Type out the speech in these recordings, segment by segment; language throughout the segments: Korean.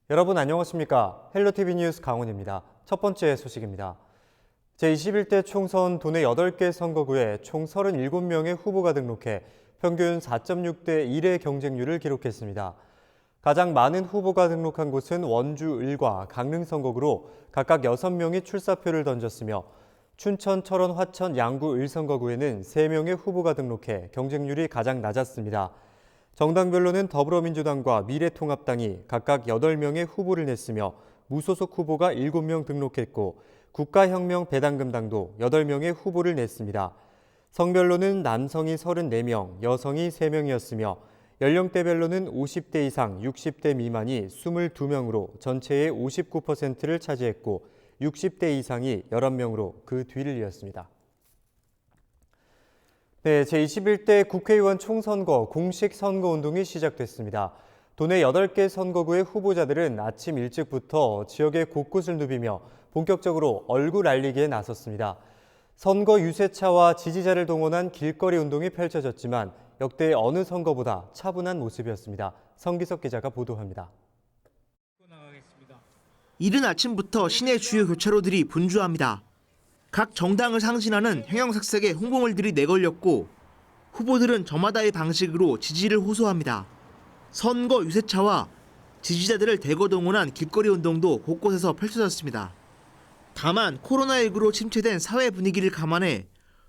여러분 안녕하십니까? 헬로티비 뉴스 강훈입니다. 첫 번째 소식입니다. 제21대 총선 도내 8개 선거구에 총 37명의 후보가 등록해 평균 4.6대 1의 경쟁률을 기록했습니다. 가장 많은 후보가 등록한 곳은 원주 을과 강릉 선거구로 각각 6명이 출사표를 던졌으며 춘천, 철원, 화천, 양구, 을 선거구에는 3명의 후보가 등록해 경쟁률이 가장 낮았습니다. 정당별로는 더불어민주당과 미래통합당이 각각 8명의 후보를 냈으며 무소속 후보가 7명 등록했고 국가혁명 배당금당도 8명의 후보를 냈습니다. 성별로는 남성이 34명, 여성이 3명이었으며 연령대별로는 50대 이상, 60대 미만이 22명으로 전체의 59%를 차지했고 60대 이상이 11명으로 그 뒤를 이었습니다. 네, 제21대 국회의원 총선거 공식 선거운동이 시작됐습니다. 도내 8개 선거구의 후보자들은 아침 일찍부터 지역의 곳곳을 누비며 본격적으로 얼굴 알리기에 나섰습니다. 선거 유세차와 지지자를 동원한 길거리 운동이 펼쳐졌지만 역대 어느 선거보다 차분한 모습이었습니다. 성기석 기자가 보도합니다. 이른 아침부터 시내 주요 교차로들이 분주합니다. 각 정당을 상징하는 형형색색의 홍보물들이 내걸렸고 후보들은 저마다의 방식으로 지지를 호소합니다. 선거 유세차와 지지자들을 대거 동원한 길거리 운동도 곳곳에서 펼쳐졌습니다. 다만 코로나19로 침체된 사회 분위기를 감안해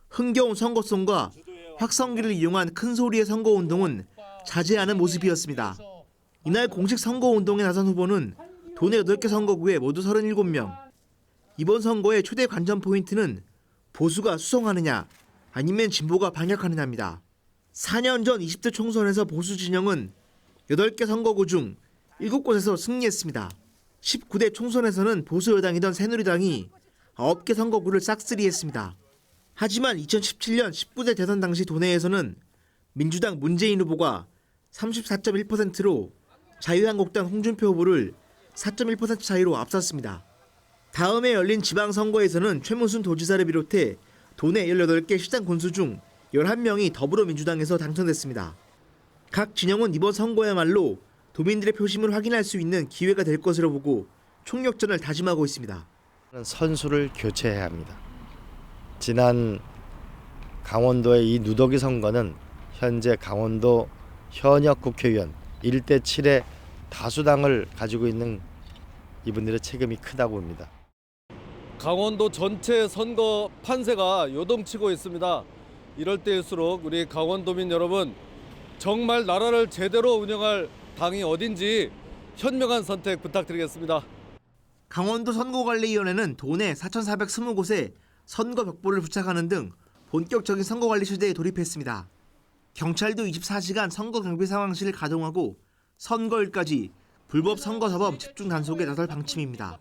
흥겨운 선거송과 확성기를 이용한 큰 소리의 선거운동은 자제하는 모습이었습니다. 이날 공식 선거운동에 나선 후보는 도내 8개 선거구에 모두 37명. 이번 선거의 최대 관전 포인트는 보수가 수성하느냐 아니면 진보가 반격하느냐입니다. 4년 전 20대 총선에서 보수 진영은 8개 선거구 중 7곳에서 승리했습니다. 19대 총선에서는 보수 여당이던 새누리당이 9개 선거구를 싹쓸이했습니다. 하지만 2017년 19대 대선 당시 도내에서는 민주당 문재인 후보가 34.1%로 자유한국당 홍준표 후보를 4.1% 차이로 앞섰습니다. 다음에 열린 지방선거에서는 최문순 도지사를 비롯해 도내 18개 시장 군수 중 11명이 더불어민주당에서 당선됐습니다. 각 진영은 이번 선거야말로 도민들의 표심을 확인할 수 있는 기회가 될 것으로 보고 총력전을 다짐하고 있습니다. 선수를 교체해야 합니다. 지난 강원도의 이 누더기 선거는 현재 강원도 현역 국회의원 1대 7의 다수당을 가지고 있는 이분들의 책임이 크다고 봅니다. 강원도 전체 선거 판세가 요동치고 있습니다. 이럴 때일수록 우리 강원도민 여러분, 정말 나라를 제대로 운영할 당이 어딘지 현명한 선택 부탁드리겠습니다. 강원도 선거관리위원회는 도내 4,420곳에 선거 벽보를 부착하는 등 본격적인 선거관리 시대에 돌입했습니다. 경찰도 24시간 선거 경비 상황실을 가동하고 선거일까지 불법 선거사범 집중 단속에 나설 방침입니다.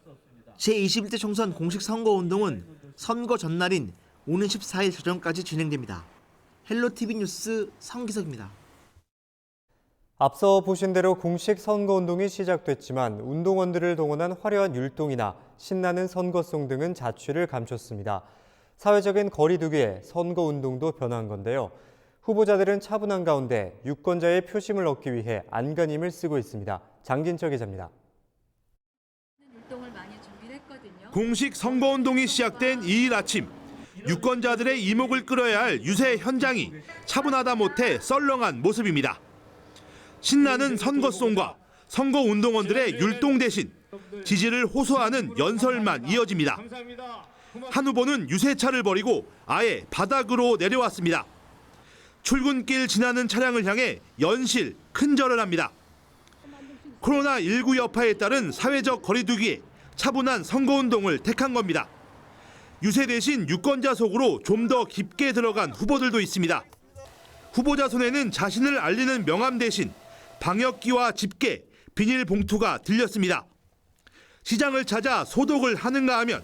제21대 총선 공식 선거운동은 선거 전날인 오는 14일 저녁까지 진행됩니다. 헬로티비 뉴스 성기석입니다. 앞서 보신 대로 공식 선거운동이 시작됐지만 운동원들을 동원한 화려한 율동이나 신나는 선거송 등은 자취를 감췄습니다. 사회적인 거리 두기에 선거운동도 변한 건데요. 후보자들은 차분한 가운데 유권자의 표심을 얻기 위해 안간힘을 쓰고 있습니다. 장진철 기자입니다. 공식 선거운동이 시작된 2일 아침, 유권자들의 이목을 끌어야 할 유세 현장이 차분하다 못해 썰렁한 모습입니다. 신나는 선거송과 선거운동원들의 율동 대신 지지를 호소하는 연설만 이어집니다. 한 후보는 유세차를 버리고 아예 바닥으로 내려왔습니다. 출근길 지나는 차량을 향해 연실, 큰절을 합니다. 코로나19 여파에 따른 사회적 거리두기에 차분한 선거운동을 택한 겁니다. 유세 대신 유권자 속으로 좀 더 깊게 들어간 후보들도 있습니다. 후보자 손에는 자신을 알리는 명함 대신 방역기와 집게, 비닐봉투가 들렸습니다. 시장을 찾아 소독을 하는가 하면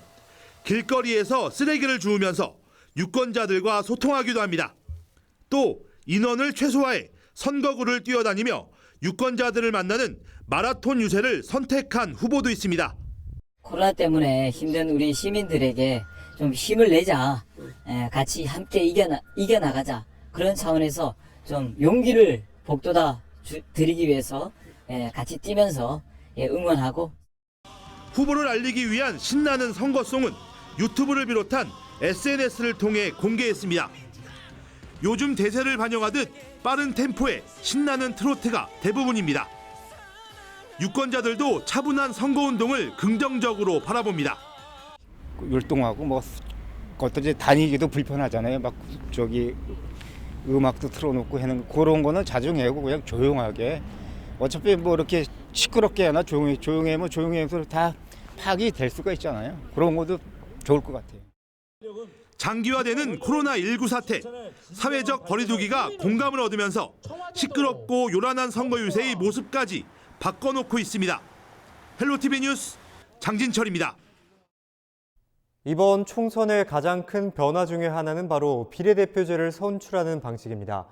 길거리에서 쓰레기를 주우면서 유권자들과 소통하기도 합니다. 또 인원을 최소화해 선거구를 뛰어다니며 유권자들을 만나는 마라톤 유세를 선택한 후보도 있습니다. 코로나 때문에 힘든 우리 시민들에게 좀 힘을 내자, 같이 함께 이겨나가자, 그런 차원에서 좀 용기를 북돋아 드리기 위해서 같이 뛰면서 응원하고. 후보를 알리기 위한 신나는 선거송은 유튜브를 비롯한 SNS를 통해 공개했습니다. 요즘 대세를 반영하듯 빠른 템포의 신나는 트로트가 대부분입니다. 유권자들도 차분한 선거운동을 긍정적으로 바라봅니다. 율동하고 뭐 어떤 이제 다니기도 불편하잖아요. 막 저기 음악도 틀어놓고 하는 그런 거는 자중해고 그냥 조용하게. 어차피 뭐 이렇게 시끄럽게 하나 조용하면 조용해서 다 파악이 될 수가 있잖아요. 그런 것도 좋을 것 같아요. 장기화되는 코로나19 사태, 사회적 거리두기가 공감을 얻으면서 시끄럽고 요란한 선거 유세의 모습까지 바꿔놓고 있습니다. 헬로티비 뉴스 장진철입니다. 이번 총선의 가장 큰 변화 중에 하나는 바로 비례대표제를 선출하는 방식입니다.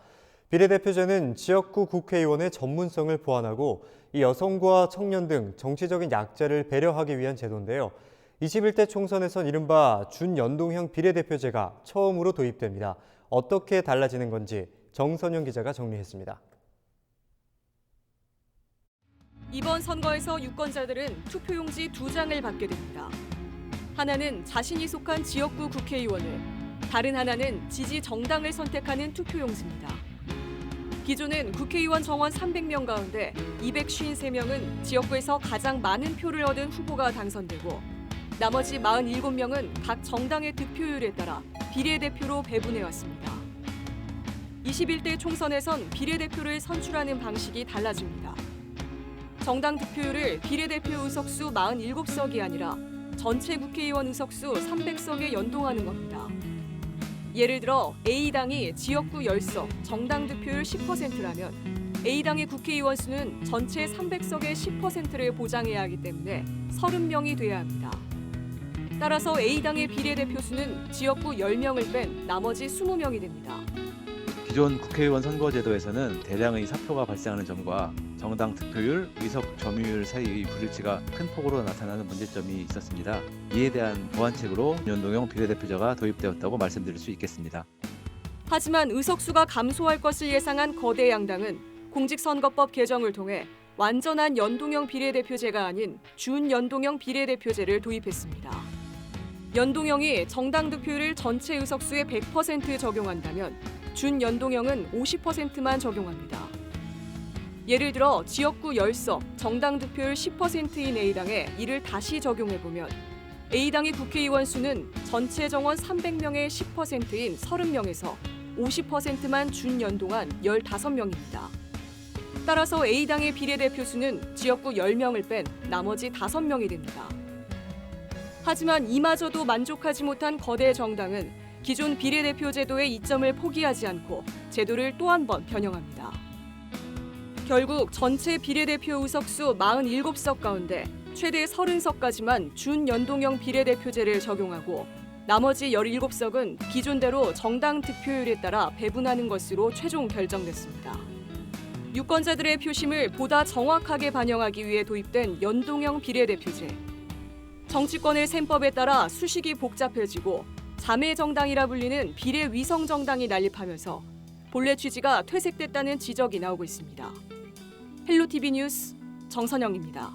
비례대표제는 지역구 국회의원의 전문성을 보완하고 이 여성과 청년 등 정치적인 약자를 배려하기 위한 제도인데요. 21대 총선에선 이른바 준연동형 비례대표제가 처음으로 도입됩니다. 어떻게 달라지는 건지 정선영 기자가 정리했습니다. 이번 선거에서 유권자들은 투표용지 2장을 받게 됩니다. 하나는 자신이 속한 지역구 국회의원을, 다른 하나는 지지 정당을 선택하는 투표용지입니다. 기존은 국회의원 정원 300명 가운데 253명은 지역구에서 가장 많은 표를 얻은 후보가 당선되고 나머지 47명은 각 정당의 득표율에 따라 비례대표로 배분해왔습니다. 21대 총선에선 비례대표를 선출하는 방식이 달라집니다. 정당 득표율을 비례대표 의석수 47석이 아니라 전체 국회의원 의석수 300석에 연동하는 겁니다. 예를 들어 A당이 지역구 10석, 정당 득표율 10%라면 A당의 국회의원 수는 전체 300석의 10%를 보장해야 하기 때문에 30명이 돼야 합니다. 따라서 A당의 비례대표 수는 지역구 10명을 뺀 나머지 20명이 됩니다. 기존 국회의원 선거제도에서는 대량의 사표가 발생하는 점과 정당 득표율, 의석 점유율 사이의 불일치가 큰 폭으로 나타나는 문제점이 있었습니다. 이에 대한 보완책으로 연동형 비례대표제가 도입되었다고 말씀드릴 수 있겠습니다. 하지만 의석수가 감소할 것을 예상한 거대 양당은 공직선거법 개정을 통해 완전한 연동형 비례대표제가 아닌 준연동형 비례대표제를 도입했습니다. 연동형이 정당 득표율을 전체 의석수의 100% 적용한다면 준연동형은 50%만 적용합니다. 예를 들어 지역구 10석, 정당 득표율 10%인 A당에 이를 다시 적용해보면 A당의 국회의원 수는 전체 정원 300명의 10%인 30명에서 50%만 준연동한 15명입니다. 따라서 A당의 비례대표 수는 지역구 10명을 뺀 나머지 5명이 됩니다. 하지만 이마저도 만족하지 못한 거대 정당은 기존 비례대표 제도의 이점을 포기하지 않고 제도를 또 한 번 변형합니다. 결국 전체 비례대표 의석수 47석 가운데 최대 30석까지만 준연동형 비례대표제를 적용하고 나머지 17석은 기존대로 정당 득표율에 따라 배분하는 것으로 최종 결정됐습니다. 유권자들의 표심을 보다 정확하게 반영하기 위해 도입된 연동형 비례대표제. 정치권의 셈법에 따라 수식이 복잡해지고 자매 정당이라 불리는 비례 위성 정당이 난립하면서 본래 취지가 퇴색됐다는 지적이 나오고 있습니다. 헬로티비 뉴스 정선영입니다.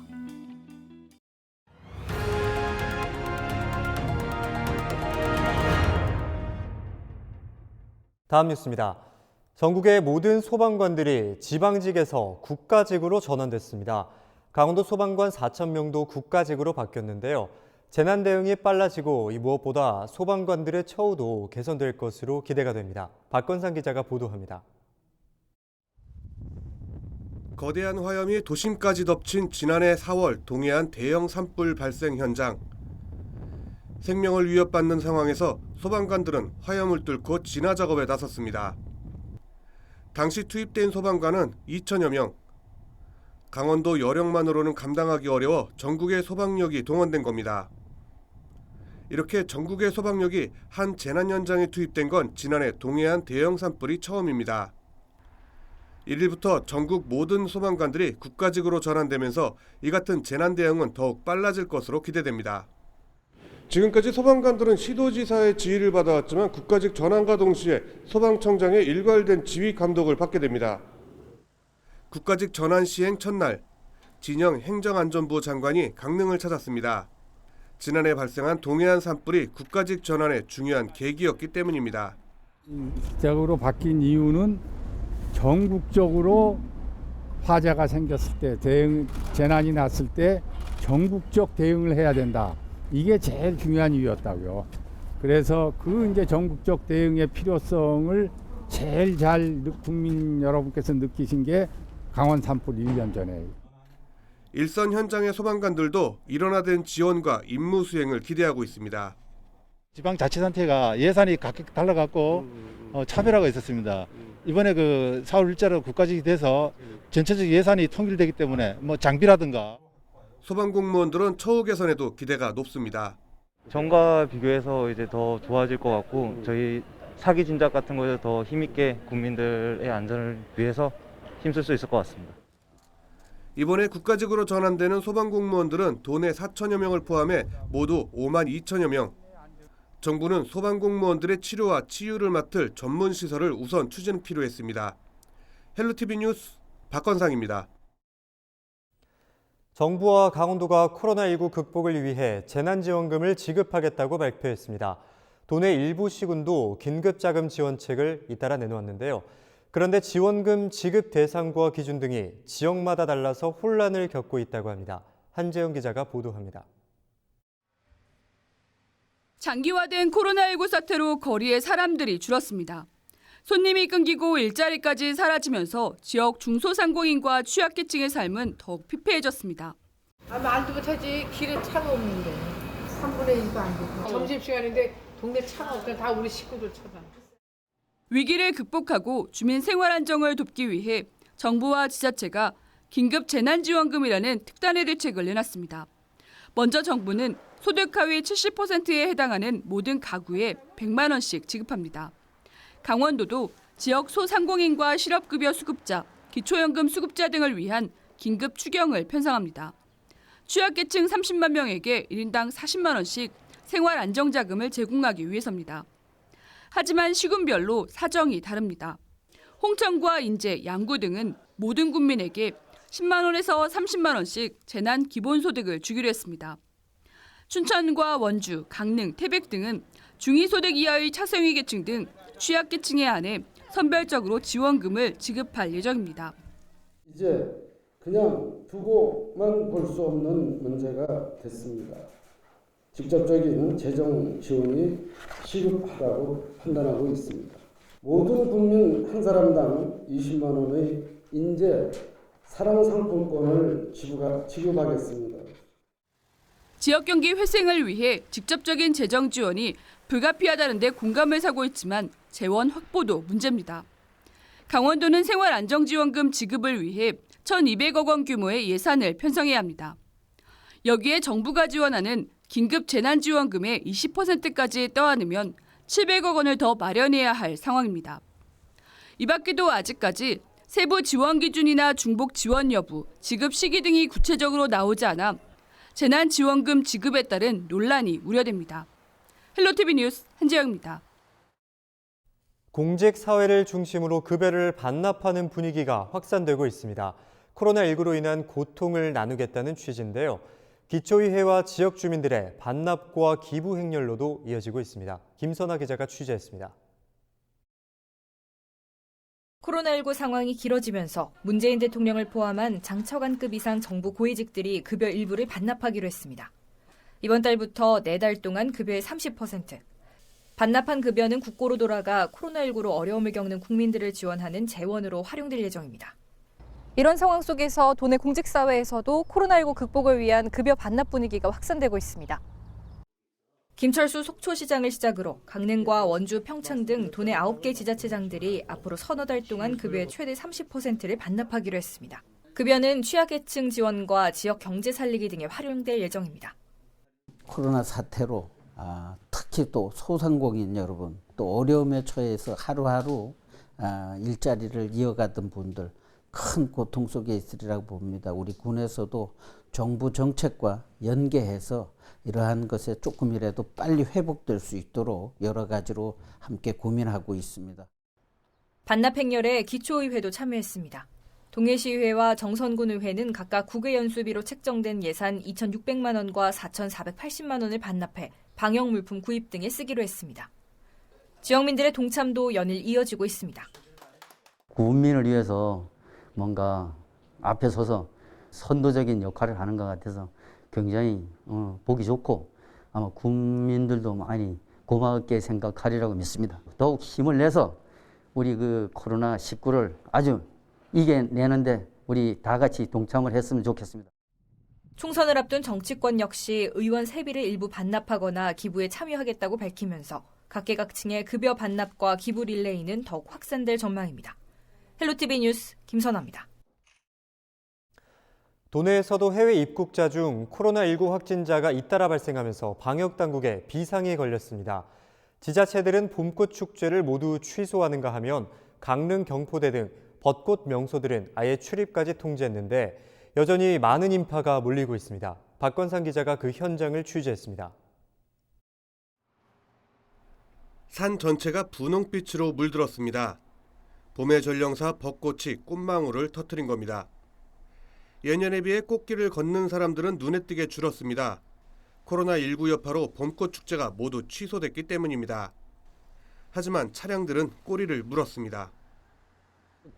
다음 뉴스입니다. 전국의 모든 소방관들이 지방직에서 국가직으로 전환됐습니다. 강원도 소방관 4,000명도 국가직으로 바뀌었는데요. 재난 대응이 빨라지고 무엇보다 소방관들의 처우도 개선될 것으로 기대가 됩니다. 박건상 기자가 보도합니다. 거대한 화염이 도심까지 덮친 지난해 4월 동해안 대형 산불 발생 현장. 생명을 위협받는 상황에서 소방관들은 화염을 뚫고 진화 작업에 나섰습니다. 당시 투입된 소방관은 2,000여 명. 강원도 여력만으로는 감당하기 어려워 전국의 소방력이 동원된 겁니다. 이렇게 전국의 소방력이 한 재난 현장에 투입된 건 지난해 동해안 대형 산불이 처음입니다. 1일부터 전국 모든 소방관들이 국가직으로 전환되면서 이 같은 재난 대응은 더욱 빨라질 것으로 기대됩니다. 지금까지 소방관들은 시도지사의 지휘를 받아왔지만 국가직 전환과 동시에 소방청장의 일괄된 지휘 감독을 받게 됩니다. 국가직 전환 시행 첫날, 진영 행정안전부 장관이 강릉을 찾았습니다. 지난해 발생한 동해안 산불이 국가직 전환의 중요한 계기였기 때문입니다. 적으로 바뀐 이유는 전국적으로 화재가 생겼을 때, 재난이 났을 때 전국적 대응을 해야 된다. 이게 제일 중요한 이유였다고요. 그래서 그 이제 전국적 대응의 필요성을 제일 잘 국민 여러분께서 느끼신 게 강원 산불 1년 전에. 일선 현장의 소방관들도 일원화된 지원과 임무 수행을 기대하고 있습니다. 지방자치단체가 예산이 각각 달라갖고 차별화가 있었습니다. 이번에 그 4월 1일자로 국가직이 돼서 전체적 예산이 통일되기 때문에 뭐 장비라든가. 소방공무원들은 처우 개선에도 기대가 높습니다. 전과 비교해서 이제 더 좋아질 것 같고 저희 사기 진작 같은 거에 더 힘있게 국민들의 안전을 위해서 힘쓸 수 있을 것 같습니다. 이번에 국가직으로 전환되는 소방공무원들은 도내 4천여 명을 포함해 모두 5만 2천여 명. 정부는 소방공무원들의 치료와 치유를 맡을 전문 시설을 우선 추진 필요했습니다. 헬로티비 뉴스 박건상입니다. 정부와 강원도가 코로나19 극복을 위해 재난지원금을 지급하겠다고 발표했습니다. 도내 일부 시군도 긴급자금 지원책을 잇따라 내놓았는데요. 그런데 지원금 지급 대상과 기준 등이 지역마다 달라서 혼란을 겪고 있다고 합니다. 한재영 기자가 보도합니다. 장기화된 코로나19 사태로 거리에 사람들이 줄었습니다. 손님이 끊기고 일자리까지 사라지면서 지역 중소상공인과 취약계층의 삶은 더욱 피폐해졌습니다. 말도 못하지. 길에 차가 없는데 3분의 1도 안 되고 점심시간인데 동네 차가 없다. 다 우리 식구들 차가. 위기를 극복하고 주민 생활 안정을 돕기 위해 정부와 지자체가 긴급 재난지원금이라는 특단의 대책을 내놨습니다. 먼저 정부는 소득 하위 70%에 해당하는 모든 가구에 100만 원씩 지급합니다. 강원도도 지역 소상공인과 실업급여 수급자, 기초연금 수급자 등을 위한 긴급 추경을 편성합니다. 취약계층 30만 명에게 1인당 40만 원씩 생활 안정자금을 제공하기 위해서입니다. 하지만 시군별로 사정이 다릅니다. 홍천과 인제, 양구 등은 모든 국민에게 10만 원에서 30만 원씩 재난 기본소득을 주기로 했습니다. 춘천과 원주, 강릉, 태백 등은 중위소득 이하의 차상위 계층 등 취약계층에 한해 선별적으로 지원금을 지급할 예정입니다. 이제 그냥 두고만 볼 수 없는 문제가 됐습니다. 직접적인 재정 지원이 시급하다고 판단하고 있습니다. 모든 국민 한 사람당 20만 원의 인재 사랑 상품권을 지급하겠습니다. 지역 경기 회생을 위해 직접적인 재정 지원이 불가피하다는 데 공감을 사고 있지만 재원 확보도 문제입니다. 강원도는 생활안정지원금 지급을 위해 1,200억 원 규모의 예산을 편성해야 합니다. 여기에 정부가 지원하는 긴급 재난지원금의 20%까지 떠안으면 700억 원을 더 마련해야 할 상황입니다. 이 밖에도 아직까지 세부 지원 기준이나 중복 지원 여부, 지급 시기 등이 구체적으로 나오지 않아 재난지원금 지급에 따른 논란이 우려됩니다. 헬로티비 뉴스 한재영입니다. 공직 사회를 중심으로 급여를 반납하는 분위기가 확산되고 있습니다. 코로나19로 인한 고통을 나누겠다는 취지인데요. 기초의회와 지역 주민들의 반납과 기부 행렬로도 이어지고 있습니다. 김선아 기자가 취재했습니다. 코로나19 상황이 길어지면서 문재인 대통령을 포함한 장처관급 이상 정부 고위직들이 급여 일부를 반납하기로 했습니다. 이번 달부터 4달 동안 급여의 30%, 반납한 급여는 국고로 돌아가 코로나19로 어려움을 겪는 국민들을 지원하는 재원으로 활용될 예정입니다. 이런 상황 속에서 도내 공직사회에서도 코로나19 극복을 위한 급여 반납 분위기가 확산되고 있습니다. 김철수 속초시장을 시작으로 강릉과 원주, 평창 등 도내 9개 지자체장들이 앞으로 서너 달 동안 급여의 최대 30%를 반납하기로 했습니다. 급여는 취약계층 지원과 지역 경제 살리기 등에 활용될 예정입니다. 코로나 사태로 특히 또 소상공인 여러분, 또 어려움에 처해서 하루하루 일자리를 이어가던 분들 큰 고통 속에 있으리라고 봅니다. 우리 군에서도 정부 정책과 연계해서 이러한 것에 조금이라도 빨리 회복될 수 있도록 여러 가지로 함께 고민하고 있습니다. 반납 행렬에 기초의회도 참여했습니다. 동해시의회와 정선군의회는 각각 국외 연수비로 책정된 예산 2,600만 원과 4,480만 원을 반납해 방역 물품 구입 등에 쓰기로 했습니다. 지역민들의 동참도 연일 이어지고 있습니다. 국민을 위해서 뭔가 앞에 서서 선도적인 역할을 하는 것 같아서 굉장히 보기 좋고 아마 국민들도 많이 고맙게 생각하리라고 믿습니다. 더욱 힘을 내서 우리 그 코로나19를 아주 이겨내는데 우리 다 같이 동참을 했으면 좋겠습니다. 총선을 앞둔 정치권 역시 의원 세비를 일부 반납하거나 기부에 참여하겠다고 밝히면서 각계각층의 급여 반납과 기부 릴레이는 더욱 확산될 전망입니다. 헬로티비 뉴스 김선아입니다. 도내에서도 해외 입국자 중 코로나19 확진자가 잇따라 발생하면서 방역당국에 비상이 걸렸습니다. 지자체들은 봄꽃 축제를 모두 취소하는가 하면 강릉, 경포대 등 벚꽃 명소들은 아예 출입까지 통제했는데 여전히 많은 인파가 몰리고 있습니다. 박건상 기자가 그 현장을 취재했습니다. 산 전체가 분홍빛으로 물들었습니다. 봄의 전령사 벚꽃이 꽃망울을 터뜨린 겁니다. 예년에 비해 꽃길을 걷는 사람들은 눈에 띄게 줄었습니다. 코로나19 여파로 봄꽃 축제가 모두 취소됐기 때문입니다. 하지만 차량들은 꼬리를 물었습니다.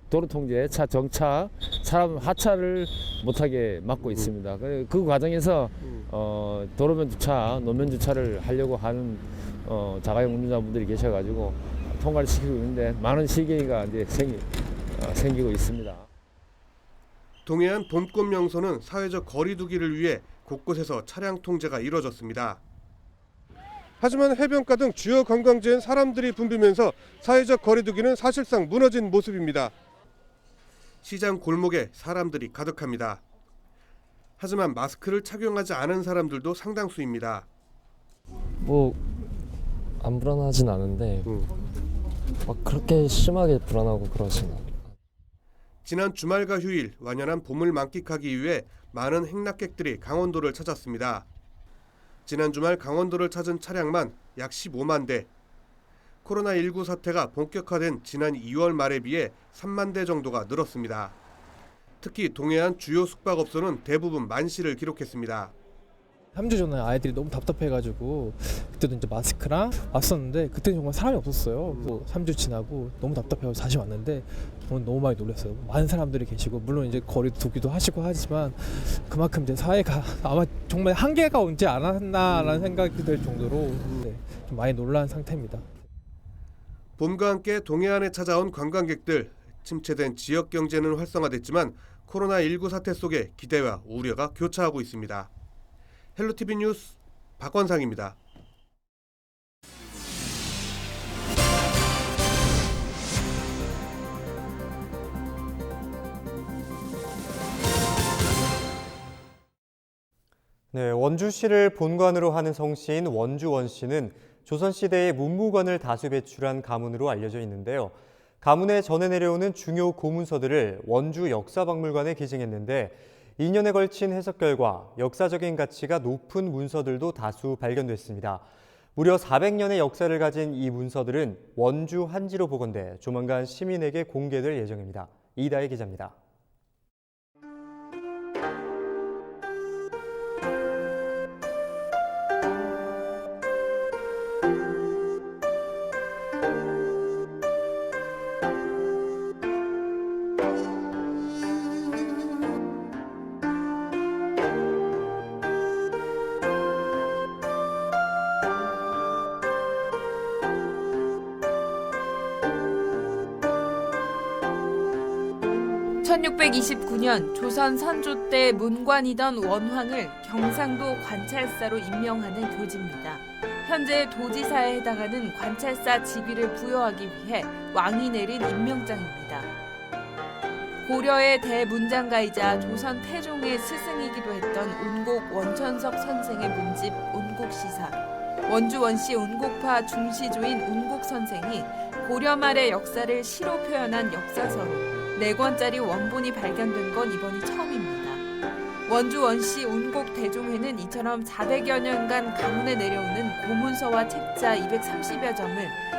도로 통제, 차 정차, 사람 하차를 못하게 막고 있습니다. 그 과정에서 도로면 주차, 노면 주차를 하려고 하는 자가용 운전자분들이 계셔가지고 통과를 시키고 있는데 많은 시기가 이제 생기고 있습니다. 동해안 봄꽃 명소는 사회적 거리 두기를 위해 곳곳에서 차량 통제가 이뤄졌습니다. 하지만 해변가 등 주요 관광지엔 사람들이 붐비면서 사회적 거리 두기는 사실상 무너진 모습입니다. 시장 골목에 사람들이 가득합니다. 하지만 마스크를 착용하지 않은 사람들도 상당수입니다. 안 불안하진 않은데 막 그렇게 심하게 불안하고 그러진 않아요. 지난 주말과 휴일 완연한 봄을 만끽하기 위해 많은 행락객들이 강원도를 찾았습니다. 지난 주말 강원도를 찾은 차량만 약 15만 대. 코로나19 사태가 본격화된 지난 2월 말에 비해 3만 대 정도가 늘었습니다. 특히 동해안 주요 숙박업소는 대부분 만실을 기록했습니다. 3주 전에 아이들이 너무 답답해가지고 그때도 이제 마스크랑 왔었는데 그때는 정말 사람이 없었어요. 또 3주 지나고 너무 답답해서 다시 왔는데 오늘 너무 많이 놀랐어요. 많은 사람들이 계시고 물론 이제 거리 두기도 하시고 하지만 그만큼 이제 사회가 아마 정말 한계가 오지 않았나라는 생각이 들 정도로 좀 많이 놀란 상태입니다. 봄과 함께 동해안에 찾아온 관광객들, 침체된 지역 경제는 활성화됐지만 코로나19 사태 속에 기대와 우려가 교차하고 있습니다. 헬로티비 뉴스 박건상입니다. 네, 원주시를 본관으로 하는 성씨인 원주원 씨는 조선시대의 문무관을 다수 배출한 가문으로 알려져 있는데요. 가문에 전해 내려오는 중요 고문서들을 원주 역사박물관에 기증했는데 2년에 걸친 해석 결과 역사적인 가치가 높은 문서들도 다수 발견됐습니다. 무려 400년의 역사를 가진 이 문서들은 원주 한지로 복원돼 조만간 시민에게 공개될 예정입니다. 이다혜 기자입니다. (1629년) 조선 선조 때 문관이던 원황을 경상도 관찰사로 임명하는 교지입니다. 현재 도지사에 해당하는 관찰사 직위를 부여하기 위해 왕이 내린 임명장입니다. 고려의 대문장가이자 조선 태종의 스승이기도 했던 운곡 원천석 선생의 문집 운곡시사. 원주 원씨 운곡파 중시조인 운곡 선생이 고려 말의 역사를 시로 표현한 역사서로 4권짜리 원본이 발견된 건 이번이 처음입니다. 원주 원씨 운곡 대종회는 이처럼 400여 년간 가문에 내려오는 고문서와 책자 230여 점을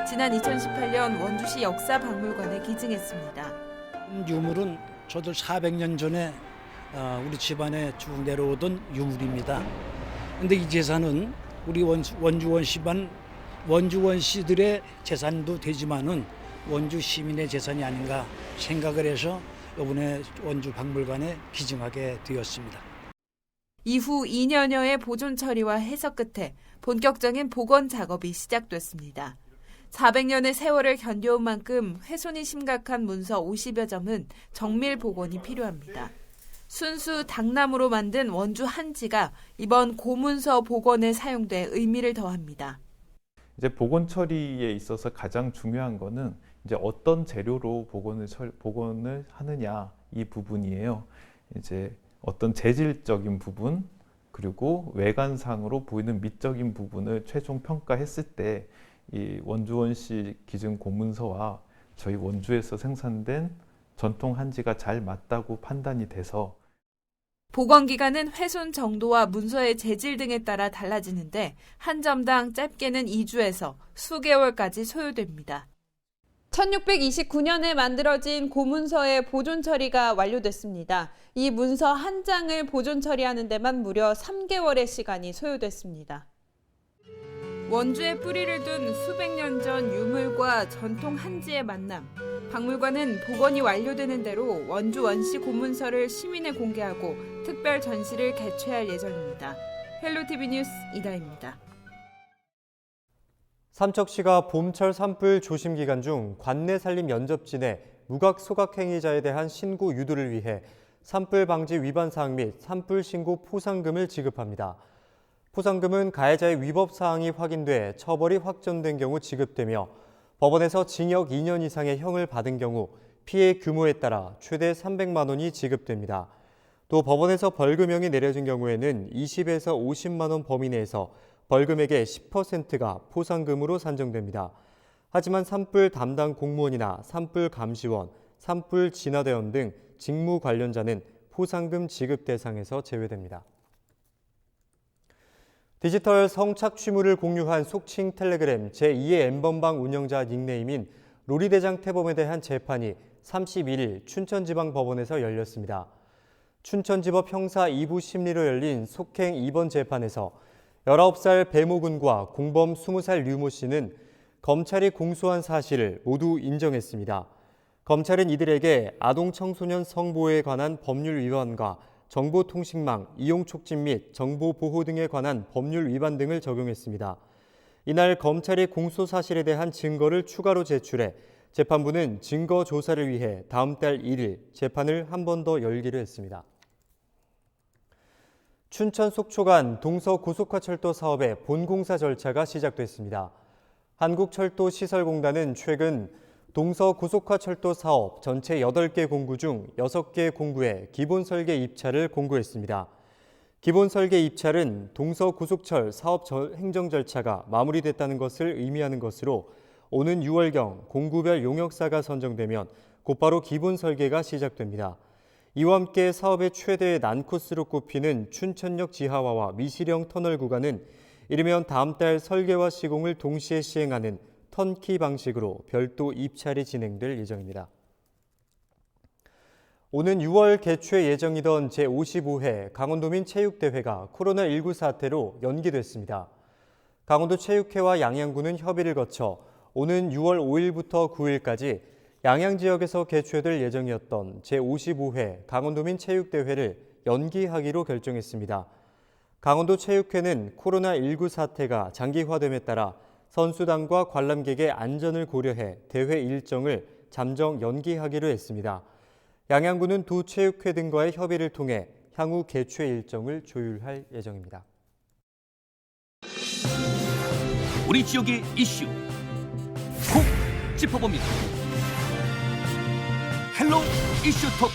지난 2018년 원주시 역사박물관에 기증했습니다. 유물은 저도 400년 전에 우리 집안에 쭉 내려오던 유물입니다. 근데 이 재산은 우리 원주원 씨들의 재산도 되지만은 원주 시민의 재산이 아닌가 생각을 해서 이번에 원주 박물관에 기증하게 되었습니다. 이후 2년여의 보존 처리와 해석 끝에 본격적인 복원 작업이 시작됐습니다. 400년의 세월을 견뎌온 만큼 훼손이 심각한 문서 50여 점은 정밀 복원이 필요합니다. 순수 당나무로 만든 원주 한지가 이번 고문서 복원에 사용돼 의미를 더합니다. 이제 복원 처리에 있어서 가장 중요한 거는 이제 어떤 재료로 복원을 하느냐 이 부분이에요. 이제 어떤 재질적인 부분 그리고 외관상으로 보이는 미적인 부분을 최종 평가했을 때 이 원주원시 기증 고문서와 저희 원주에서 생산된 전통 한지가 잘 맞다고 판단이 돼서 복원 기간은 훼손 정도와 문서의 재질 등에 따라 달라지는데 한 점당 짧게는 2주에서 수개월까지 소요됩니다. 1629년에 만들어진 고문서의 보존 처리가 완료됐습니다. 이 문서 한 장을 보존 처리하는 데만 무려 3개월의 시간이 소요됐습니다. 원주에 뿌리를 둔 수백 년 전 유물과 전통 한지의 만남. 박물관은 복원이 완료되는 대로 원주 원시 고문서를 시민에 공개하고 특별 전시를 개최할 예정입니다. 헬로티비 뉴스 이다입니다. 삼척시가 봄철 산불 조심 기간 중 관내 산림 면접진의 무각 소각 행위자에 대한 신고 유도를 위해 산불 방지 위반 사항 및 산불 신고 포상금을 지급합니다. 포상금은 가해자의 위법 사항이 확인돼 처벌이 확정된 경우 지급되며 법원에서 징역 2년 이상의 형을 받은 경우 피해 규모에 따라 최대 300만 원이 지급됩니다. 또 법원에서 벌금형이 내려진 경우에는 20에서 50만 원 범위 내에서 벌금액의 10%가 포상금으로 산정됩니다. 하지만 산불 담당 공무원이나 산불 감시원, 산불 진화대원 등 직무 관련자는 포상금 지급 대상에서 제외됩니다. 디지털 성착취물을 공유한 속칭 텔레그램 제2의 N번방 운영자 닉네임인 로리대장 태범에 대한 재판이 31일 춘천지방법원에서 열렸습니다. 춘천지법 형사 2부 심리로 열린 속행 2번 재판에서 19살 배모 군과 공범 20살 류모 씨는 검찰이 공소한 사실을 모두 인정했습니다. 검찰은 이들에게 아동 청소년 성보호에 관한 법률 위반과 정보통신망 이용 촉진 및 정보 보호 등에 관한 법률 위반 등을 적용했습니다. 이날 검찰이 공소 사실에 대한 증거를 추가로 제출해 재판부는 증거 조사를 위해 다음 달 1일 재판을 한 번 더 열기로 했습니다. 춘천 속초간 동서고속화철도 사업의 본공사 절차가 시작됐습니다. 한국철도시설공단은 최근 동서고속화철도 사업 전체 8개 공구 중 6개 공구에 기본설계 입찰을 공고했습니다. 기본설계 입찰은 동서고속철 사업 행정 절차가 마무리됐다는 것을 의미하는 것으로 오는 6월경 공구별 용역사가 선정되면 곧바로 기본설계가 시작됩니다. 이와 함께 사업의 최대 난코스로 꼽히는 춘천역 지하화와 미시령 터널 구간은 이르면 다음 달 설계와 시공을 동시에 시행하는 턴키 방식으로 별도 입찰이 진행될 예정입니다. 오는 6월 개최 예정이던 제55회 강원도민 체육대회가 코로나19 사태로 연기됐습니다. 강원도 체육회와 양양군은 협의를 거쳐 오는 6월 5일부터 9일까지 양양 지역에서 개최될 예정이었던 제55회 강원도민 체육대회를 연기하기로 결정했습니다. 강원도 체육회는 코로나19 사태가 장기화됨에 따라 선수단과 관람객의 안전을 고려해 대회 일정을 잠정 연기하기로 했습니다. 양양군은 두 체육회 등과의 협의를 통해 향후 개최 일정을 조율할 예정입니다. 우리 지역의 이슈 콕 짚어봅니다. 헬로 이슈 토크.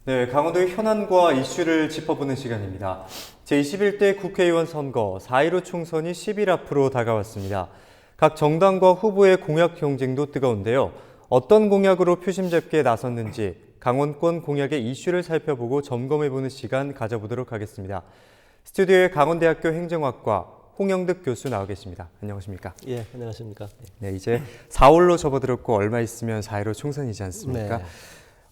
네, 강원도의 현안과 이슈를 짚어보는 시간입니다. 제21대 국회의원 선거 4.15 총선이 10일 앞으로 다가왔습니다. 각 정당과 후보의 공약 경쟁도 뜨거운데요. 어떤 공약으로 표심잡기에 나섰는지 강원권 공약의 이슈를 살펴보고 점검해보는 시간 가져보도록 하겠습니다. 스튜디오에 강원대학교 행정학과 홍영득 교수 나와 계십니다. 안녕하십니까? 예, 안녕하십니까? 네, 이제 4월로 접어들었고 얼마 있으면 4.15 총선이지 않습니까? 네.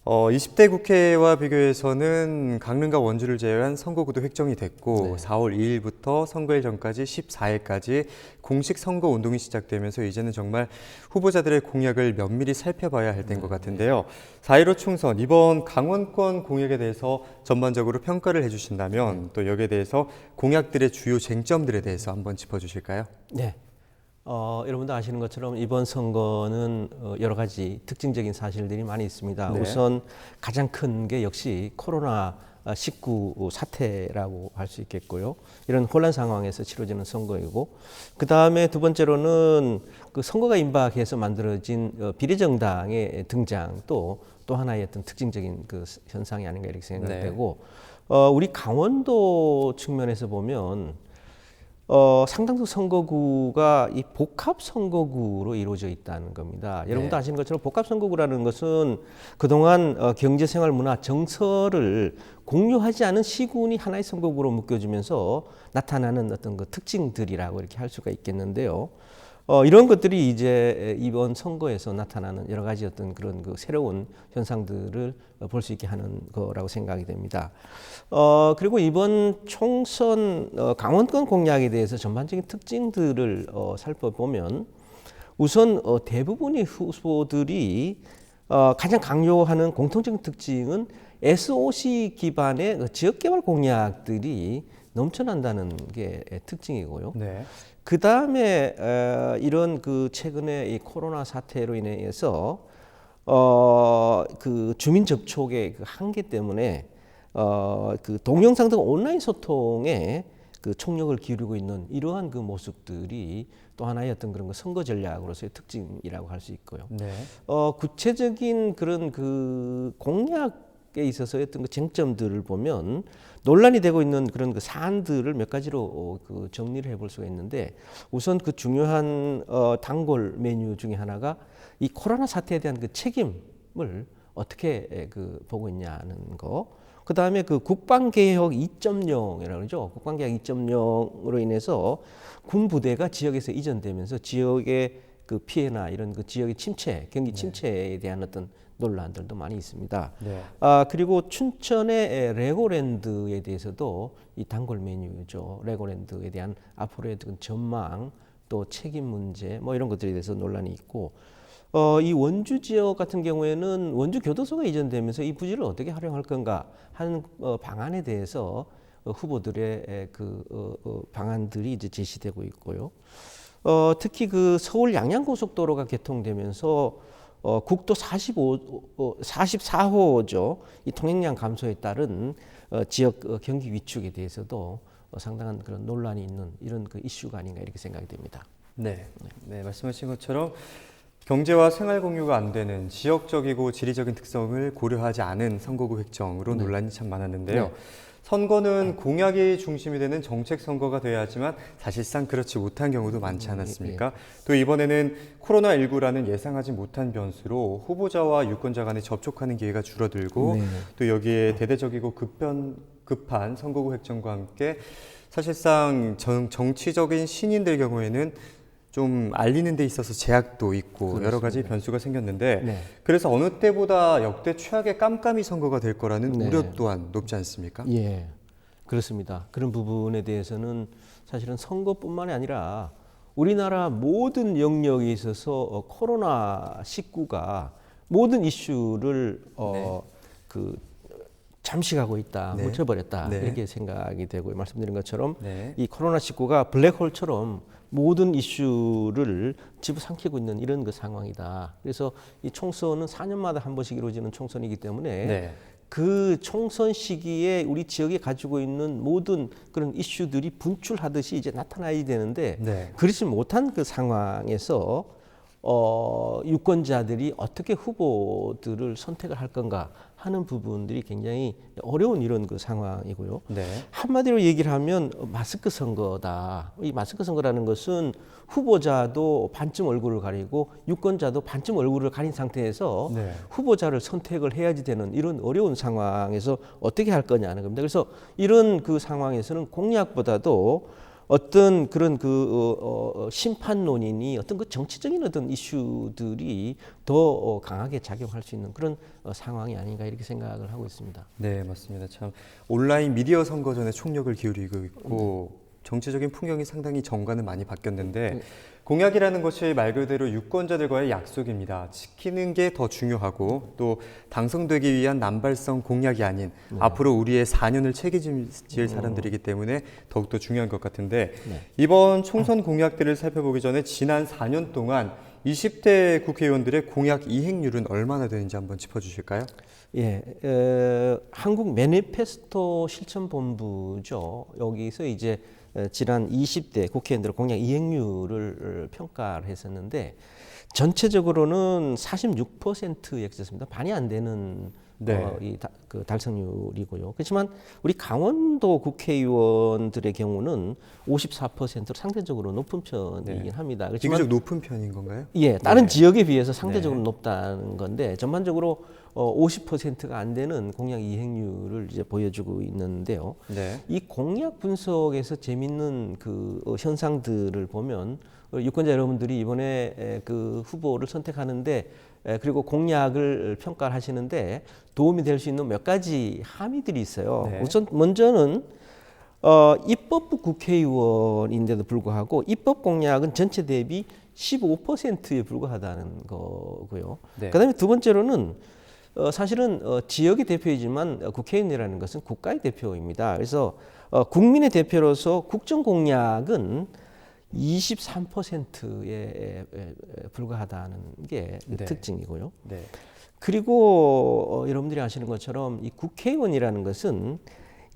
20대 국회와 비교해서는 강릉과 원주를 제외한 선거구도 획정이 됐고 네. 4월 2일부터 선거일 전까지 14일까지 공식 선거 운동이 시작되면서 이제는 정말 후보자들의 공약을 면밀히 살펴봐야 할 때인 것 같은데요. 4.15 총선 이번 강원권 공약에 대해서 전반적으로 평가를 해주신다면 또 여기에 대해서 공약들의 주요 쟁점들에 대해서 한번 짚어주실까요? 네. 여러분도 아시는 것처럼 이번 선거는 여러 가지 특징적인 사실들이 많이 있습니다. 네. 우선 가장 큰 게 역시 코로나19 사태라고 할 수 있겠고요. 이런 혼란 상황에서 치러지는 선거이고, 그 다음에 두 번째로는 그 선거가 임박해서 만들어진 비례정당의 등장 또 하나의 어떤 특징적인 그 현상이 아닌가 이렇게 생각되고, 우리 강원도 측면에서 보면 상당수 선거구가 이 복합 선거구로 이루어져 있다는 겁니다. 여러분도 아시는 것처럼 복합 선거구라는 것은 그동안 경제생활, 문화, 정서를 공유하지 않은 시군이 하나의 선거구로 묶여지면서 나타나는 어떤 그 특징들이라고 이렇게 할 수가 있겠는데요. 이런 것들이 이제 이번 선거에서 나타나는 여러 가지 어떤 그런 그 새로운 현상들을 볼 수 있게 하는 거라고 생각이 됩니다. 그리고 이번 총선 강원권 공약에 대해서 전반적인 특징들을 살펴보면 우선 대부분의 후보들이 가장 강조하는 공통적인 특징은 SOC 기반의 지역개발 공약들이 넘쳐난다는 게 특징이고요. 네. 그 다음에 이런 그 최근에 이 코로나 사태로 인해서 그 주민 접촉의 그 한계 때문에 그 동영상 등 온라인 소통에 그 총력을 기울이고 있는 이러한 그 모습들이 또 하나의 어떤 그런 거 선거 전략으로서의 특징이라고 할 수 있고요. 네. 구체적인 그런 그 공약에 있어서의 어떤 그 쟁점들을 보면 논란이 되고 있는 그런 그 사안들을 몇 가지로 그 정리를 해볼 수가 있는데, 우선 그 중요한 단골 메뉴 중에 하나가 이 코로나 사태에 대한 그 책임을 어떻게 그 보고 있냐는 거. 그 다음에 그 국방개혁 2.0이라고 그러죠. 국방개혁 2.0으로 인해서 군 부대가 지역에서 이전되면서 지역의 그 피해나 이런 그 지역의 침체, 경기 침체에 대한 어떤 논란들도 많이 있습니다. 네. 그리고 춘천의 레고랜드에 대해서도 이 단골 메뉴죠. 레고랜드에 대한 앞으로의 전망, 또 책임 문제, 뭐 이런 것들에 대해서 논란이 있고, 이 원주 지역 같은 경우에는 원주 교도소가 이전되면서 이 부지를 어떻게 활용할 건가 하는 방안에 대해서 후보들의 그 방안들이 이제 제시되고 있고요. 특히 그 서울 양양고속도로가 개통되면서 국도 44호죠. 이 통행량 감소에 따른 지역 경기 위축에 대해서도 상당한 그런 논란이 있는 이런 그 이슈가 아닌가 이렇게 생각이 됩니다. 네, 말씀하신 것처럼 경제와 생활 공유가 안 되는 지역적이고 지리적인 특성을 고려하지 않은 선거구 획정으로 논란이 참 많았는데요. 네. 선거는 공약이 중심이 되는 정책 선거가 돼야 하지만 사실상 그렇지 못한 경우도 많지 않았습니까? 또 이번에는 코로나19라는 예상하지 못한 변수로 후보자와 유권자 간에 접촉하는 기회가 줄어들고 또 여기에 대대적이고 급한 선거구 획정과 함께 사실상 정치적인 신인들 경우에는 좀 알리는 데 있어서 제약도 있고 그렇습니다. 여러 가지 변수가 생겼는데 그래서 어느 때보다 역대 최악의 깜깜이 선거가 될 거라는 우려 또한 높지 않습니까? 예, 그렇습니다. 그런 부분에 대해서는 사실은 선거뿐만이 아니라 우리나라 모든 영역에 있어서 코로나19가 모든 이슈를 그 잠식하고 있다, 묻혀버렸다 이렇게 생각이 되고, 말씀드린 것처럼 이 코로나19가 블랙홀처럼 모든 이슈를 집어삼키고 있는 이런 그 상황이다. 그래서 이 총선은 4년마다 한 번씩 이루어지는 총선이기 때문에 그 총선 시기에 우리 지역에 가지고 있는 모든 그런 이슈들이 분출하듯이 이제 나타나야 되는데 그렇지 못한 그 상황에서 유권자들이 어떻게 후보들을 선택을 할 건가 하는 부분들이 굉장히 어려운 이런 그 상황이고요. 한마디로 얘기를 하면 마스크 선거다. 이 마스크 선거라는 것은 후보자도 반쯤 얼굴을 가리고 유권자도 반쯤 얼굴을 가린 상태에서 후보자를 선택을 해야지 되는 이런 어려운 상황에서 어떻게 할 거냐는 겁니다. 그래서 이런 그 상황에서는 공약보다도 어떤 그런 심판론이니 어떤 그 정치적인 어떤 이슈들이 더 강하게 작용할 수 있는 그런 상황이 아닌가 이렇게 생각을 하고 있습니다. 네, 맞습니다. 참 온라인 미디어 선거전에 총력을 기울이고 있고 정치적인 풍경이 상당히 전과는 많이 바뀌었는데 공약이라는 것이 말 그대로 유권자들과의 약속입니다. 지키는 게 더 중요하고 또 당선되기 위한 남발성 공약이 아닌 앞으로 우리의 4년을 책임질 사람들이기 때문에 더욱더 중요한 것 같은데 이번 총선 공약들을 살펴보기 전에 지난 4년 동안 20대 국회의원들의 공약 이행률은 얼마나 되는지 한번 짚어주실까요? 예, 한국 매니페스토 실천본부죠. 여기서 이제 지난 20대 국회의원들의 공약 이행률을 평가를 했었는데 전체적으로는 46%에 그쳤습니다. 반이 안 되는 그 달성률이고요. 그렇지만 우리 강원도 국회의원들의 경우는 54%로 상대적으로 높은 편이긴 합니다. 그렇지만 비교적 높은 편인 건가요? 예, 다른 지역에 비해서 상대적으로 높다는 건데 전반적으로 50%가 안 되는 공약 이행률을 이제 보여주고 있는데요. 이 공약 분석에서 재밌는 그 현상들을 보면 유권자 여러분들이 이번에 그 후보를 선택하는데 그리고 공약을 평가를 하시는데 도움이 될 수 있는 몇 가지 함의들이 있어요. 우선 먼저는 입법부 국회의원인데도 불구하고 입법 공약은 전체 대비 15%에 불과하다는 거고요. 그다음에 두 번째로는 사실은 지역의 대표이지만 국회의원이라는 것은 국가의 대표입니다. 그래서 국민의 대표로서 국정 공약은 23%에 불과하다는 게 특징이고요. 그리고 여러분들이 아시는 것처럼 이 국회의원이라는 것은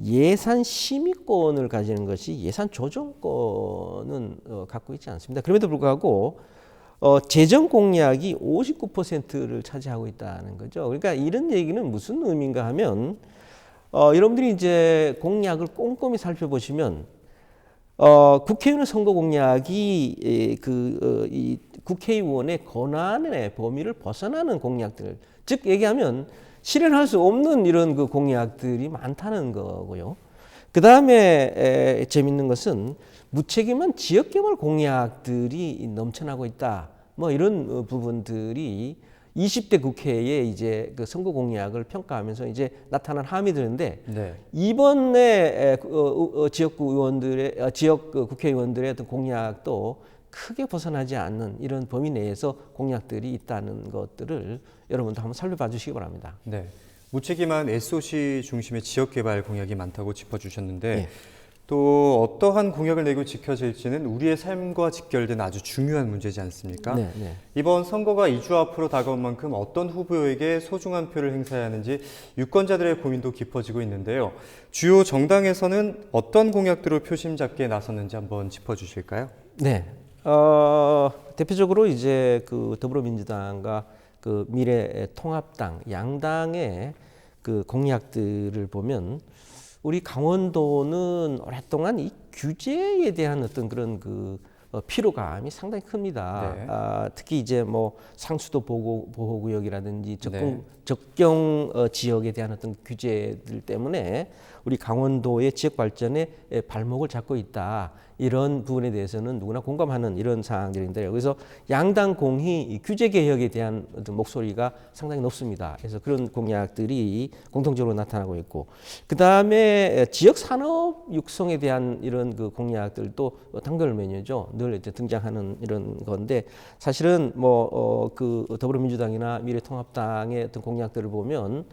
예산 심의권을 가지는 것이 예산 조정권은 갖고 있지 않습니다. 그럼에도 불구하고 재정 공약이 59%를 차지하고 있다는 거죠. 그러니까 이런 얘기는 무슨 의미인가 하면 여러분들이 이제 공약을 꼼꼼히 살펴보시면 국회의원 선거 공약이 이 국회의원의 권한의 범위를 벗어나는 공약들, 즉 얘기하면 실현할 수 없는 이런 그 공약들이 많다는 거고요. 그 다음에 재밌는 것은 무책임한 지역개발 공약들이 넘쳐나고 있다. 뭐 이런 부분들이 20대 국회에 이제 그 선거 공약을 평가하면서 이제 나타난 함의들인데 이번에 지역구 의원들의 지역 국회의원들의 어떤 공약도 크게 벗어나지 않는 이런 범위 내에서 공약들이 있다는 것들을 여러분도 한번 살펴봐 주시기 바랍니다. 네, 무책임한 SOC 중심의 지역개발 공약이 많다고 짚어주셨는데 또 어떠한 공약을 내고 지켜질지는 우리의 삶과 직결된 아주 중요한 문제지 않습니까? 이번 선거가 2주 앞으로 다가온 만큼 어떤 후보에게 소중한 표를 행사해야 하는지 유권자들의 고민도 깊어지고 있는데요. 주요 정당에서는 어떤 공약들로 표심 잡기에 나섰는지 한번 짚어주실까요? 네, 대표적으로 이제 그 더불어민주당과 그 미래통합당 양당의 그 공약들을 보면 우리 강원도는 오랫동안 이 규제에 대한 어떤 그런 그 피로감이 상당히 큽니다. 특히 이제 뭐 상수도 보호구역이라든지 적경 지역에 대한 어떤 규제들 때문에 우리 강원도의 지역 발전에 발목을 잡고 있다. 이런 부분에 대해서는 누구나 공감하는 이런 사항들인데요. 그래서 양당 공히 규제 개혁에 대한 어떤 목소리가 상당히 높습니다. 그래서 그런 공약들이 공통적으로 나타나고 있고, 그 다음에 지역 산업 육성에 대한 이런 그 공약들도 단결 메뉴죠. 늘 이제 등장하는 이런 건데 사실은 뭐 그 더불어민주당이나 미래통합당의 어떤 공약들을 보면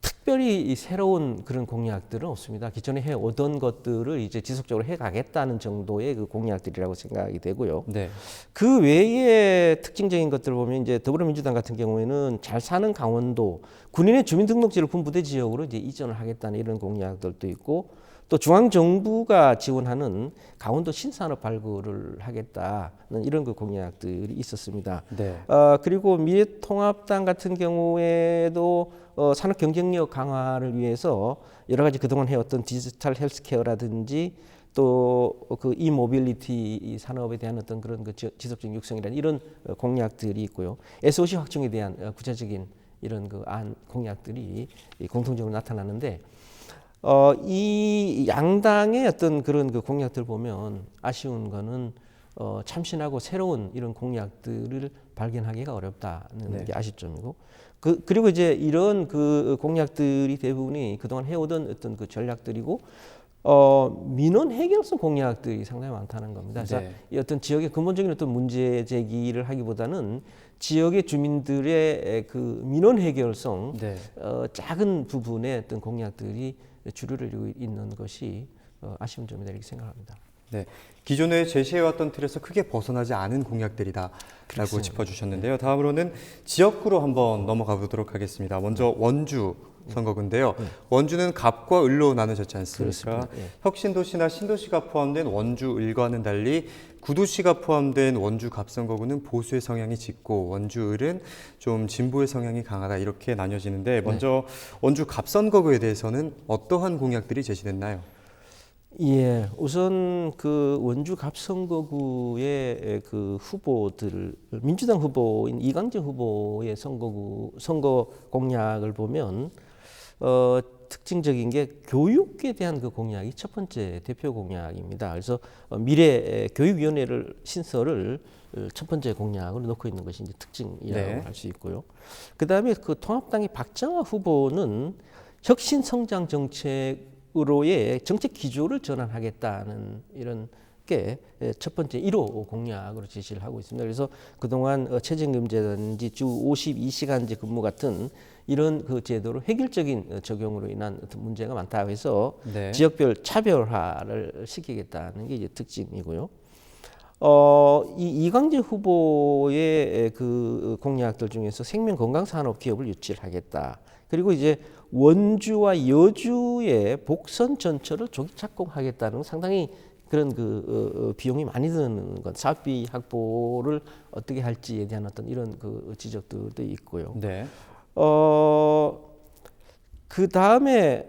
특별히 새로운 그런 공약들은 없습니다. 기존에 해오던 것들을 이제 지속적으로 해가겠다는 정도의 그 공약들이라고 생각이 되고요. 그 외에 특징적인 것들을 보면 이제 더불어민주당 같은 경우에는 잘 사는 강원도 군인의 주민등록지를 군부대 지역으로 이제 이전을 하겠다는 이런 공약들도 있고, 또 중앙정부가 지원하는 강원도 신산업 발굴을 하겠다는 이런 그 공약들이 있었습니다. 그리고 미래통합당 같은 경우에도 산업 경쟁력 강화를 위해서 여러 가지 그동안 해왔던 디지털 헬스케어라든지 또 그 이모빌리티 산업에 대한 어떤 그런 그 지속적인 육성이라는 이런 공약들이 있고요. SOC 확충에 대한 구체적인 이런 그 공약들이 공통적으로 나타나는데, 이 양당의 어떤 그런 그 공약들 보면 아쉬운 거는 참신하고 새로운 이런 공약들을 발견하기가 어렵다는 게 아쉽점이고, 그리고 이제 이런 그 공약들이 대부분이 그동안 해오던 어떤 그 전략들이고, 민원 해결성 공약들이 상당히 많다는 겁니다. 그래서 이 어떤 지역의 근본적인 어떤 문제 제기를 하기보다는 지역의 주민들의 그 민원 해결성 작은 부분의 어떤 공약들이 주류를 이루고 있는 것이 아쉬운 점이다 이렇게 생각합니다. 네, 기존에 제시해왔던 틀에서 크게 벗어나지 않은 공약들이다라고 그렇습니다. 짚어주셨는데요. 다음으로는 지역구로 한번 넘어가 보도록 하겠습니다. 먼저 원주 선거구인데요. 원주는 갑과 을로 나눠졌지 않습니까? 혁신도시나 신도시가 포함된 원주 을과는 달리 구도시가 포함된 원주 갑 선거구는 보수의 성향이 짙고 원주 을은 좀 진보의 성향이 강하다 이렇게 나뉘어지는데, 먼저 원주 갑 선거구에 대해서는 어떠한 공약들이 제시됐나요? 예, 우선 그 원주 갑 선거구의 그 후보들, 민주당 후보인 이광재 후보의 선거 공약을 보면 특징적인 게 교육에 대한 그 공약이 첫 번째 대표 공약입니다. 그래서 미래 교육위원회를 신설을 첫 번째 공약으로 놓고 있는 것이 이제 특징이라고 할 수 있고요. 그 다음에 그 통합당의 박정화 후보는 혁신 성장 정책으로의 정책 기조를 전환하겠다는 이런 게 첫 번째 1호 공약으로 제시를 하고 있습니다. 그래서 그동안 최저임금제라든지 주 52시간제 근무 같은 이런 그 제도로 획일적인 적용으로 인한 어떤 문제가 많다고 해서 지역별 차별화를 시키겠다는 게 이제 특징이고요. 이 이광재 후보의 그 공약들 중에서 생명건강산업 기업을 유치를 하겠다. 그리고 이제 원주와 여주의 복선 전철을 조기 착공하겠다는 건 상당히 그런 그 비용이 많이 드는 것, 사업비 확보를 어떻게 할지에 대한 어떤 이런 그 지적들도 있고요. 그 다음에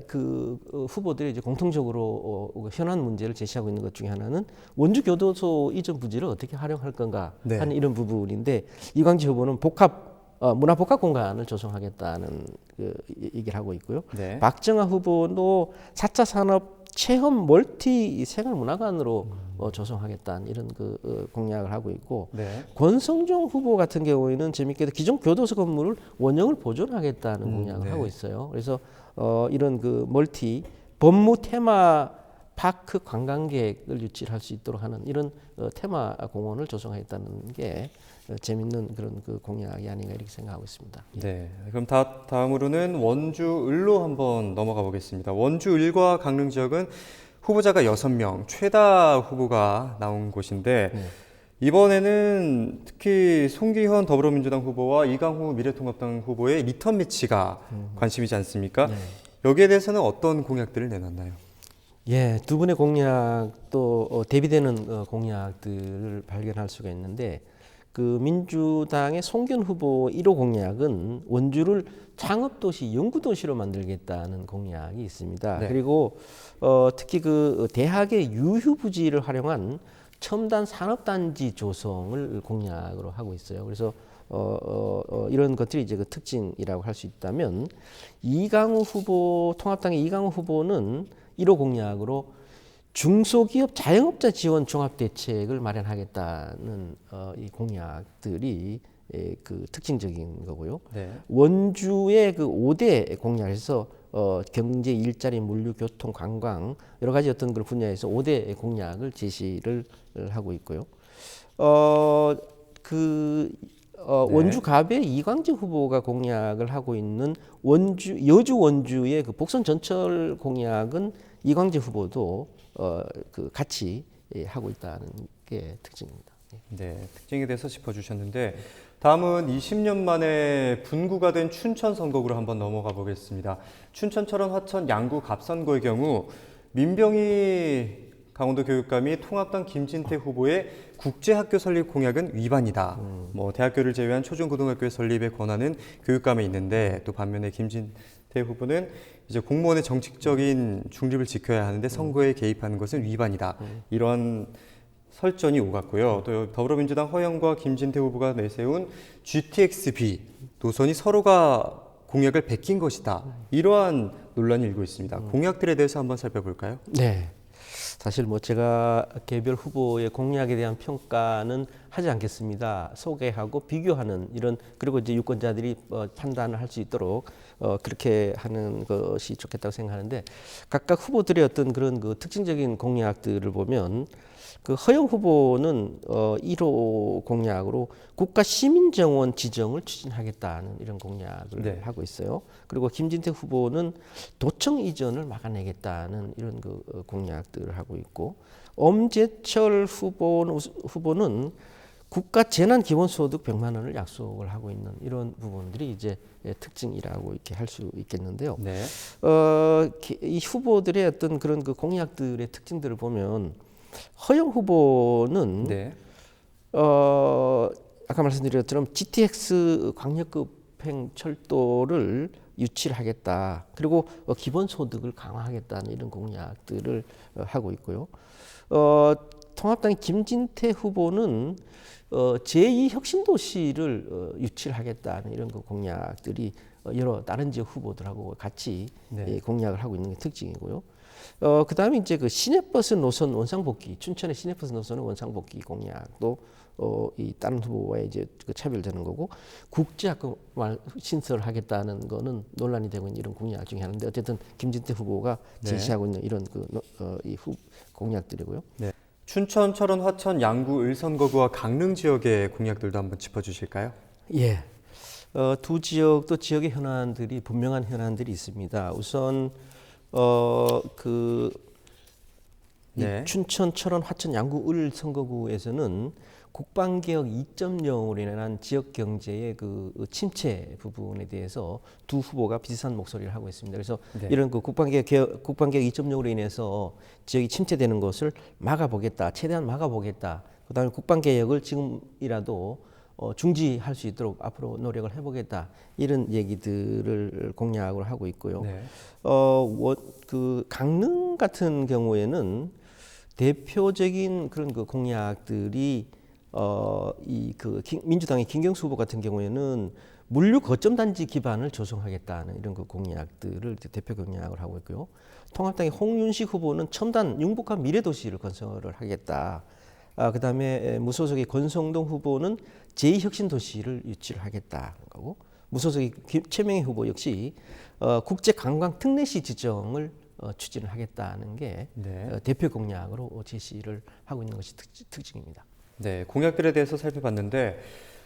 그 후보들이 이제 공통적으로 현안 문제를 제시하고 있는 것 중에 하나는 원주 교도소 이전 부지를 어떻게 활용할 건가 하는 이런 부분인데, 이광재 후보는 문화 복합 공간을 조성하겠다는 그 얘기를 하고 있고요. 박정화 후보도 4차 산업 체험 멀티 생활문화관으로 조성하겠다는 이런 그 공약을 하고 있고, 권성종 후보 같은 경우에는 재밌게도 기존 교도소 건물을 원형을 보존하겠다는 공약을 하고 있어요. 그래서 이런 그 멀티 법무 테마 파크 관광객을 유치를 할 수 있도록 하는 이런 테마 공원을 조성하겠다는 게 재밌는 그런 그 공약이 아닌가 이렇게 생각하고 있습니다. 네, 그럼 다음으로는 원주 을로 한번 넘어가 보겠습니다. 원주 을과 강릉 지역은 후보자가 6명, 최다 후보가 나온 곳인데 이번에는 특히 송기현 더불어민주당 후보와 이강호 미래통합당 후보의 리턴 매치가 관심이지 않습니까? 여기에 대해서는 어떤 공약들을 내놨나요? 예, 두 분의 공약도 대비되는 공약들을 발견할 수가 있는데, 그 민주당의 송기현 후보 1호 공약은 원주를 창업도시, 연구도시로 만들겠다는 공약이 있습니다. 그리고 특히 그 대학의 유휴부지를 활용한 첨단 산업단지 조성을 공약으로 하고 있어요. 그래서 이런 것들이 이제 그 특징이라고 할 수 있다면, 이강호 후보, 통합당의 이강호 후보는 1호 공약으로 중소기업 자영업자 지원 종합대책을 마련하겠다는 이 공약들이 그 특징적인 거고요. 원주의 그 5대 공약에서 경제, 일자리, 물류, 교통, 관광 여러 가지 어떤 그 분야에서 5대 공약을 제시를 하고 있고요. 원주 갑의 이광재 후보가 공약을 하고 있는 여주 원주의 그 복선 전철 공약은 이광재 후보도 그 같이 하고 있다는 게 특징입니다. 네, 특징에 대해서 짚어주셨는데, 다음은 20년 만에 분구가 된 춘천 선거구로 한번 넘어가 보겠습니다. 춘천, 철원, 화천, 양구, 갑선거의 경우 민병희 강원도 교육감이 통합당 김진태 후보의 국제학교 설립 공약은 위반이다. 대학교를 제외한 초중고등학교의 설립의 권한은 교육감에 있는데, 또 반면에 김진태 후보는 이제 공무원의 정치적인 중립을 지켜야 하는데 선거에 개입하는 것은 위반이다. 이런 설전이 오갔고요. 또 더불어민주당 허영과 김진태 후보가 내세운 GTX-B 노선이 서로가 공약을 베낀 것이다. 이러한 논란이 일고 있습니다. 공약들에 대해서 한번 살펴볼까요? 네. 사실 뭐 제가 개별 후보의 공약에 대한 평가는 하지 않겠습니다. 소개하고 비교하는 이런, 그리고 이제 유권자들이 판단을 할 수 있도록 그렇게 하는 것이 좋겠다고 생각하는데, 각각 후보들의 어떤 그런 그 특징적인 공약들을 보면 그 허영 후보는 1호 공약으로 국가 시민정원 지정을 추진하겠다는 이런 공약을 하고 있어요. 그리고 김진태 후보는 도청 이전을 막아내겠다는 이런 그 공약들을 하고 있고, 엄재철 후보는 국가 재난 기본소득 100만 원을 약속을 하고 있는 이런 부분들이 이제 특징이라고 이렇게 할 수 있겠는데요. 이 후보들의 어떤 그런 그 공약들의 특징들을 보면, 허영 후보는 아까 말씀드린 것처럼 GTX 광역급행 철도를 유치를 하겠다. 그리고 기본소득을 강화하겠다는 이런 공약들을 하고 있고요. 통합당의 김진태 후보는 제2혁신도시를 유치를 하겠다는 이런 그 공약들이 여러 다른 지역 후보들하고 같이 공약을 하고 있는 게 특징이고요. 그다음에 이제 그 시내버스 노선 원상복귀, 춘천의 시내버스 노선은 원상복귀 공약도 이 다른 후보와의 이제 그 차별되는 거고, 국제학교 신설하겠다는 거는 논란이 되고 있는 이런 공약 중에 하나인데, 어쨌든 김진태 후보가 제시하고 있는 이런 그 공약들이고요. 춘천, 철원, 화천, 양구, 을 선거구와 강릉 지역의 공약들도 한번 짚어주실까요? 예, 두 지역도 지역의 현안들이 분명한 현안들이 있습니다. 우선 춘천, 철원, 화천, 양구, 을 선거구에서는 국방개혁 2.0으로 인한 지역 경제의 그 침체 부분에 대해서 두 후보가 비슷한 목소리를 하고 있습니다. 그래서 이런 그 국방개혁 2.0으로 인해서 지역이 침체되는 것을 막아보겠다, 최대한 막아보겠다. 그다음에 국방개혁을 지금이라도 중지할 수 있도록 앞으로 노력을 해보겠다, 이런 얘기들을 공약으로 하고 있고요. 그 강릉 같은 경우에는 대표적인 그런 그 공약들이 민주당의 김경수 후보 같은 경우에는 물류 거점 단지 기반을 조성하겠다는 이런 그 공약들을 대표 공약을 하고 있고요. 통합당의 홍윤식 후보는 첨단 융복합 미래 도시를 건설을 하겠다. 그다음에 무소속의 권성동 후보는 제2혁신도시를 유치를 하겠다는 거고, 무소속의 최명희 후보 역시 국제관광 특례시 지정을 추진을 하겠다는 게 대표 공약으로 제시를 하고 있는 것이 특징입니다. 네, 공약들에 대해서 살펴봤는데,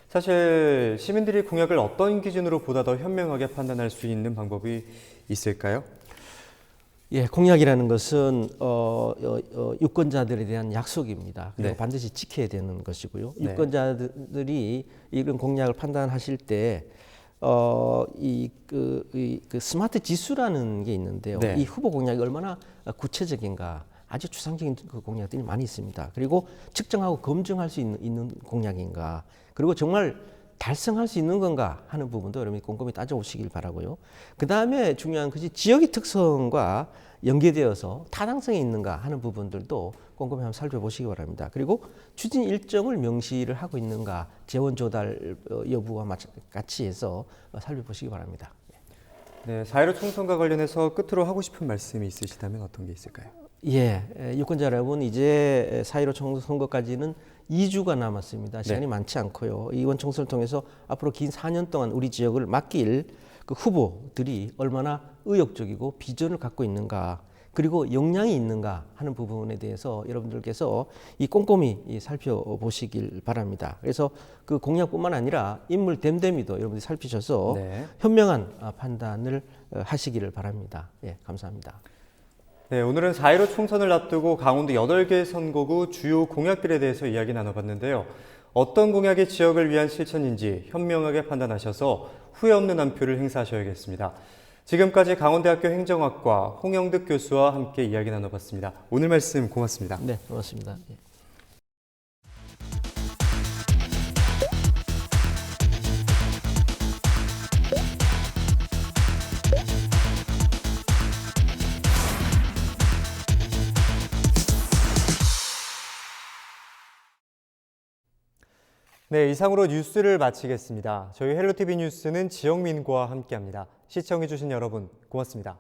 사실 시민들이 공약을 어떤 기준으로 보다 더 현명하게 판단할 수 있는 방법이 있을까요? 예, 공약이라는 것은 유권자들에 대한 약속입니다. 그리고 반드시 지켜야 되는 것이고요. 유권자들이 이런 공약을 판단하실 때 그 스마트 지수라는 게 있는데요. 이 후보 공약이 얼마나 구체적인가, 아주 추상적인 그 공약들이 많이 있습니다. 그리고 측정하고 검증할 수 있는 공약인가, 그리고 정말 달성할 수 있는 건가 하는 부분도 여러분이 꼼꼼히 따져보시길 바라고요. 그 다음에 중요한 것이 지역의 특성과 연계되어서 타당성이 있는가 하는 부분들도 꼼꼼히 한번 살펴보시기 바랍니다. 그리고 추진 일정을 명시를 하고 있는가, 재원 조달 여부와 같이 해서 살펴보시기 바랍니다. 네, 4.15 총선과 관련해서 끝으로 하고 싶은 말씀이 있으시다면 어떤 게 있을까요? 예, 유권자 여러분, 이제 4.15 총선거까지는 2주가 남았습니다. 시간이 많지 않고요. 이번 총선을 통해서 앞으로 긴 4년 동안 우리 지역을 맡길 그 후보들이 얼마나 의욕적이고 비전을 갖고 있는가, 그리고 역량이 있는가 하는 부분에 대해서 여러분들께서 꼼꼼히 살펴보시길 바랍니다. 그래서 그 공약뿐만 아니라 인물 됨됨이도 여러분들이 살피셔서 현명한 판단을 하시기를 바랍니다. 예, 감사합니다. 네, 오늘은 4.15 총선을 앞두고 강원도 8개 선거구 주요 공약들에 대해서 이야기 나눠봤는데요. 어떤 공약이 지역을 위한 실천인지 현명하게 판단하셔서 후회 없는 한 표를 행사하셔야겠습니다. 지금까지 강원대학교 행정학과 홍영득 교수와 함께 이야기 나눠봤습니다. 오늘 말씀 고맙습니다. 네, 고맙습니다. 예. 네, 이상으로 뉴스를 마치겠습니다. 저희 헬로티비 뉴스는 지역민과 함께합니다. 시청해주신 여러분 고맙습니다.